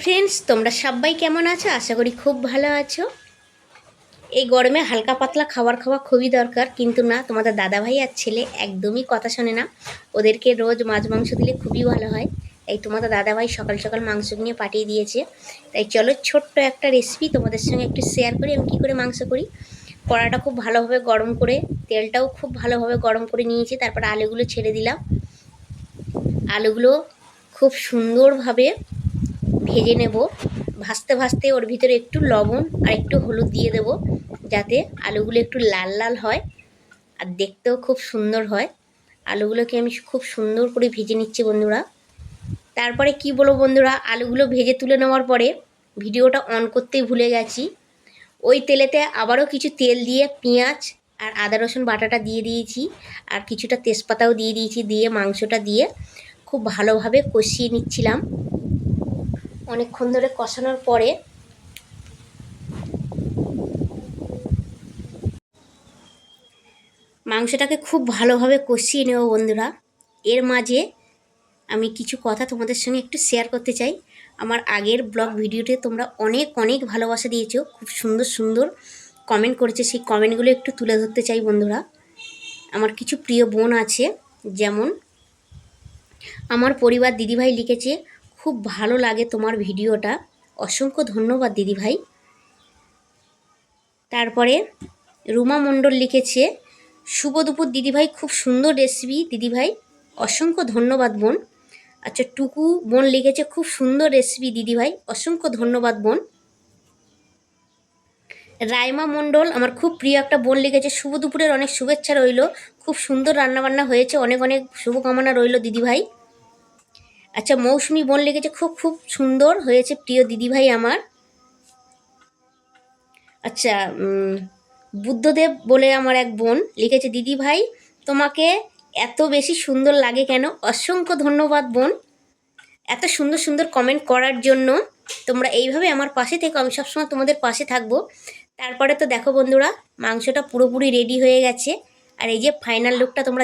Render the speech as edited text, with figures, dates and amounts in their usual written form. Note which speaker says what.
Speaker 1: Friends, তোমরা সবাই কেমন আছো? আশা করি খুব ভালো আছো। এই গরমে হালকা পাতলা খাবার খাওয়া খুবই দরকার, কিন্তু না, তোমাদের দাদাভাই আর ছেলে একদমই কথা শোনে না। ওদেরকে রোজ মাছ মাংস দিলে খুবই ভালো হয়। তাই তোমাদের দাদাভাই সকাল সকাল মাংস নিয়ে পাঠিয়ে দিয়েছে। তাই চলো ছোট্ট একটা রেসিপি তোমাদের সঙ্গে একটু শেয়ার করি আমি কী করে মাংস করি। কড়াটা খুব ভালোভাবে গরম করে, তেলটাও খুব ভালোভাবে গরম করে নিয়েছি। তারপরে আলুগুলো ছেড়ে দিলাম। আলুগুলো খুব সুন্দরভাবে ভেজে নেব। ভাজতে ভাজতে ওর ভিতরে একটু লবণ আর একটু হলুদ দিয়ে দেব, যাতে আলুগুলো একটু লাল লাল হয় আর দেখতেও খুব সুন্দর হয়। আলুগুলোকে আমি খুব সুন্দর করে ভেজে নিচ্ছি বন্ধুরা। তারপরে কি বলবো বন্ধুরা, আলুগুলো ভেজে তুলে নেওয়ার পরে ভিডিওটা অন করতেই ভুলে গেছি। ওই তেলেতে আবারও কিছু তেল দিয়ে পেঁয়াজ আর আদা রসুন বাটাটা দিয়ে দিয়েছি, আর কিছুটা তেজপাতাও দিয়ে দিয়েছি। দিয়ে মাংসটা দিয়ে খুব ভালোভাবে কষিয়ে নিচ্ছিলাম। অনেকক্ষণ ধরে কষানোর পরে মাংসটাকে খুব ভালোভাবে কষিয়ে নেব বন্ধুরা। এর মাঝে আমি কিছু কথা তোমাদের সঙ্গে একটু শেয়ার করতে চাই। আমার আগের ব্লগ ভিডিওতে তোমরা অনেক অনেক ভালোবাসা দিয়েছো, খুব সুন্দর সুন্দর কমেন্ট করেছে। সেই কমেন্টগুলো একটু তুলে ধরতে চাই বন্ধুরা। আমার কিছু প্রিয় বোন আছে, যেমন আমার পরিবার দিদিভাই লিখেছে, খুব ভালো লাগে তোমার ভিডিওটা, অসংখ্য ধন্যবাদ দিদিভাই। তারপরে রুমা মণ্ডল লিখেছে, শুভ দুপুর দিদিভাই, খুব সুন্দর রেসিপি দিদিভাই, অসংখ্য ধন্যবাদ বোন। আচ্ছা, টুকু বোন লিখেছে, খুব সুন্দর রেসিপি দিদিভাই, অসংখ্য ধন্যবাদ বোন। রাইমা মণ্ডল, আমার খুব প্রিয় একটা বোন, লিখেছে, শুভ দুপুরের অনেক শুভেচ্ছা রইল, খুব সুন্দর রান্নাবান্না হয়েছে, অনেক অনেক শুভকামনা রইল দিদিভাই। আচ্ছা, মৌসুমি বোন লিখেছে, খুব খুব সুন্দর হয়েছে প্রিয় দিদিভাই আমার। আচ্ছা, বুদ্ধদেব বলে আমার এক বোন লিখেছে, দিদিভাই তোমাকে এত বেশি সুন্দর লাগে কেন? অসংখ্য ধন্যবাদ বোন, এত সুন্দর সুন্দর কমেন্ট করার জন্য। তোমরা এইভাবে আমার পাশে থেকো, আমি সবসময় তোমাদের পাশে থাকবো। তারপরে তো দেখো বন্ধুরা, মাংসটা পুরোপুরি রেডি হয়ে গেছে, আর এই যে ফাইনাল লুকটা তোমরা